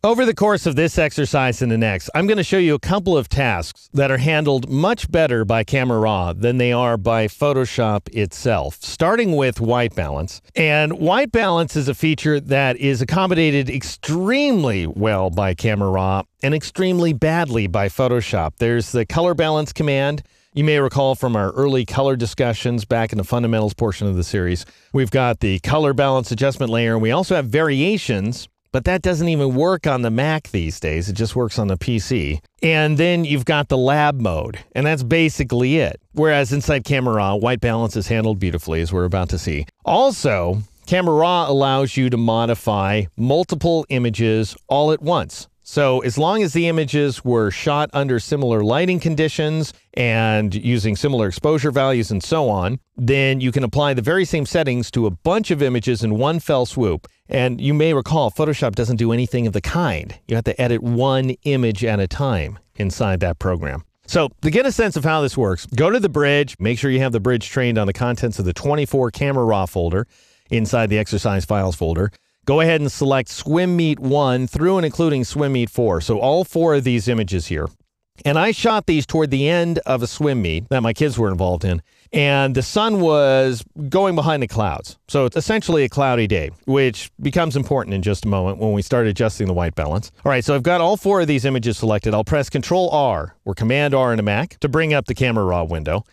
Over the course of this exercise and the next, I'm going to show you a couple of tasks that are handled much better by Camera Raw than they are by Photoshop itself, starting with white balance. And white balance is a feature that is accommodated extremely well by Camera Raw and extremely badly by Photoshop. There's the color balance command. You may recall from our early color discussions back in the fundamentals portion of the series. We've got the color balance adjustment layer, and we also have variations. But that doesn't even work on the Mac these days. It just works on the PC. And then you've got the lab mode, and that's basically it. Whereas inside Camera Raw, white balance is handled beautifully, as we're about to see. Also, Camera Raw allows you to modify multiple images all at once. So as long as the images were shot under similar lighting conditions and using similar exposure values and so on, then you can apply the very same settings to a bunch of images in one fell swoop. And you may recall, Photoshop doesn't do anything of the kind. You have to edit one image at a time inside that program. So to get a sense of how this works, go to the bridge, make sure you have the bridge trained on the contents of the 24 Camera Raw folder inside the exercise files folder. Go ahead and select Swim Meet 1 through and including Swim Meet 4. So all 4 of these images here. And I shot these toward the end of a swim meet that my kids were involved in. And the sun was going behind the clouds. So it's essentially a cloudy day, which becomes important in just a moment when we start adjusting the white balance. All right, so I've got all 4 of these images selected. I'll press Control-R or Command-R in a Mac to bring up the Camera Raw window.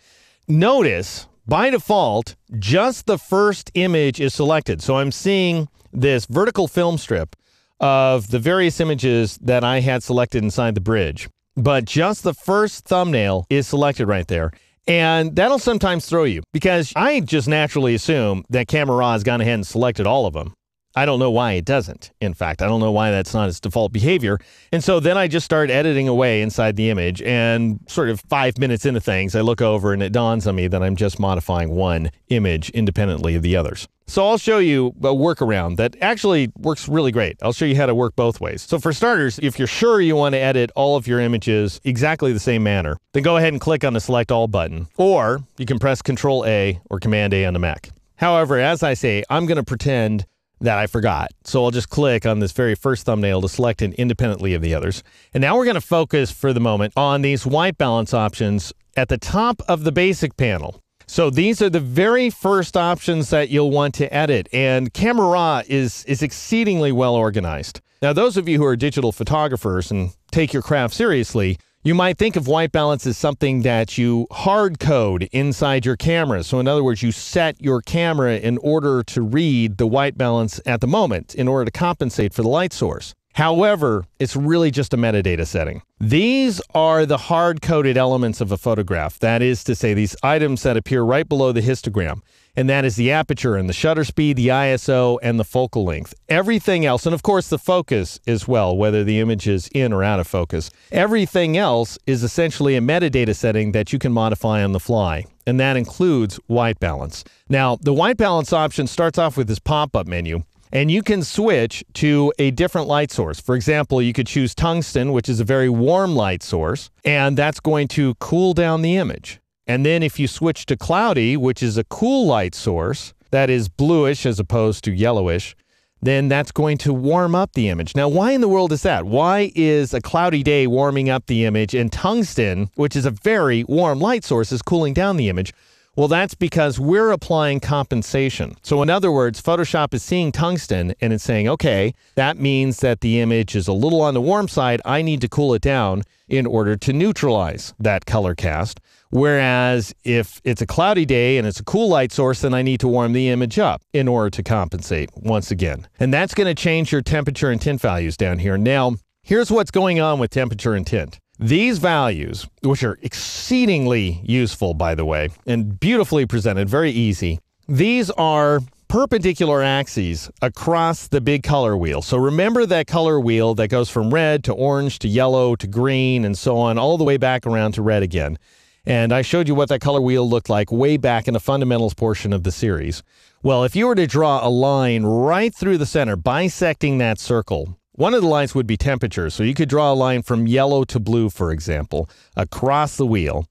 Notice, by default, just the first image is selected. So I'm seeing this vertical film strip of the various images that I had selected inside the bridge. But just the first thumbnail is selected right there. And that'll sometimes throw you because I just naturally assume that Camera Raw has gone ahead and selected all of them. I don't know why it doesn't. In fact, I don't know why that's not its default behavior. And so then I just start editing away inside the image, and sort of 5 minutes into things, I look over and it dawns on me that I'm just modifying one image independently of the others. So I'll show you a workaround that actually works really great. I'll show you how to work both ways. So for starters, if you're sure you want to edit all of your images exactly the same manner, then go ahead and click on the Select All button, or you can press Control-A or Command-A on the Mac. However, as I say, I'm going to pretend that I forgot. So I'll just click on this very first thumbnail to select it independently of the others. And now we're going to focus for the moment on these white balance options at the top of the basic panel. So these are the very first options that you'll want to edit, and Camera Raw is exceedingly well organized. Now, those of you who are digital photographers and take your craft seriously, you might think of white balance as something that you hard code inside your camera. So in other words, you set your camera in order to read the white balance at the moment in order to compensate for the light source. However, it's really just a metadata setting. These are the hard-coded elements of a photograph. That is to say, these items that appear right below the histogram. And that is the aperture and the shutter speed, the ISO, and the focal length. Everything else, and of course the focus as well, whether the image is in or out of focus. Everything else is essentially a metadata setting that you can modify on the fly. And that includes white balance. Now, the white balance option starts off with this pop-up menu. And you can switch to a different light source. For example, you could choose tungsten, which is a very warm light source, and that's going to cool down the image. And then if you switch to cloudy, which is a cool light source, that is bluish as opposed to yellowish, then that's going to warm up the image. Now, why in the world is that? Why is a cloudy day warming up the image and tungsten, which is a very warm light source, is cooling down the image? Well, that's because we're applying compensation. So in other words, Photoshop is seeing tungsten and it's saying, okay, that means that the image is a little on the warm side. I need to cool it down in order to neutralize that color cast. Whereas if it's a cloudy day and it's a cool light source, then I need to warm the image up in order to compensate once again. And that's going to change your temperature and tint values down here. Now, here's what's going on with temperature and tint. These values, which are exceedingly useful, by the way, and beautifully presented, very easy, these are perpendicular axes across the big color wheel. So remember that color wheel that goes from red to orange to yellow to green and so on, all the way back around to red again. And I showed you what that color wheel looked like way back in the fundamentals portion of the series. Well, if you were to draw a line right through the center, bisecting that circle, one of the lines would be temperature. So you could draw a line from yellow to blue, for example, across the wheel.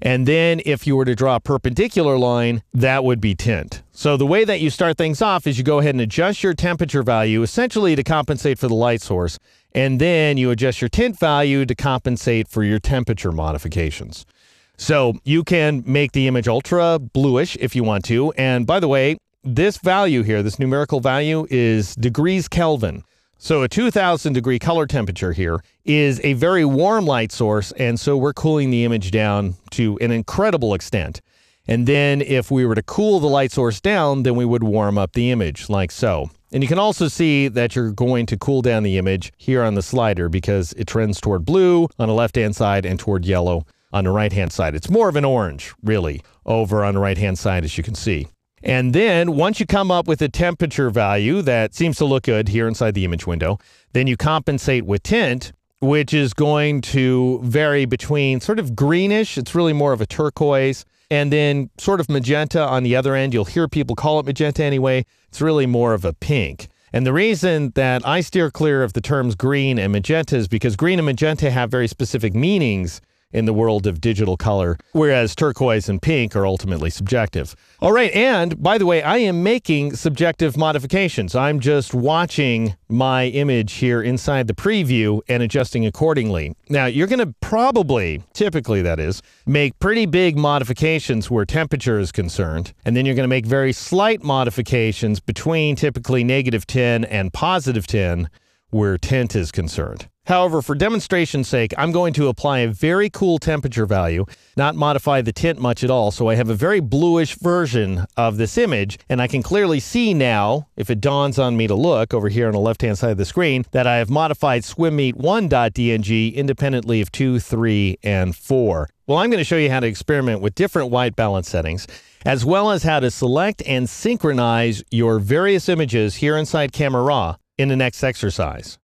And then if you were to draw a perpendicular line, that would be tint. So the way that you start things off is you go ahead and adjust your temperature value essentially to compensate for the light source. And then you adjust your tint value to compensate for your temperature modifications. So you can make the image ultra bluish if you want to. And by the way, this value here, this numerical value, is degrees Kelvin. So a 2000 degree color temperature here is a very warm light source, and so we're cooling the image down to an incredible extent. And then if we were to cool the light source down, then we would warm up the image like so. And you can also see that you're going to cool down the image here on the slider because it trends toward blue on the left-hand side and toward yellow on the right-hand side. It's more of an orange, really, over on the right-hand side, as you can see. And then once you come up with a temperature value that seems to look good here inside the image window, then you compensate with tint, which is going to vary between sort of greenish, it's really more of a turquoise, and then sort of magenta on the other end. You'll hear people call it magenta anyway. It's really more of a pink. And the reason that I steer clear of the terms green and magenta is because green and magenta have very specific meanings in the world of digital color, whereas turquoise and pink are ultimately subjective. All right, and by the way, I am making subjective modifications. I'm just watching my image here inside the preview and adjusting accordingly. Now, you're going to probably, typically that is, make pretty big modifications where temperature is concerned, and then you're going to make very slight modifications between typically -10 and +10 where tint is concerned. However, for demonstration's sake, I'm going to apply a very cool temperature value, not modify the tint much at all, so I have a very bluish version of this image, and I can clearly see now, if it dawns on me to look over here on the left-hand side of the screen, that I have modified swimmeet1.dng independently of 2, 3, and 4. Well, I'm going to show you how to experiment with different white balance settings, as well as how to select and synchronize your various images here inside Camera Raw in the next exercise.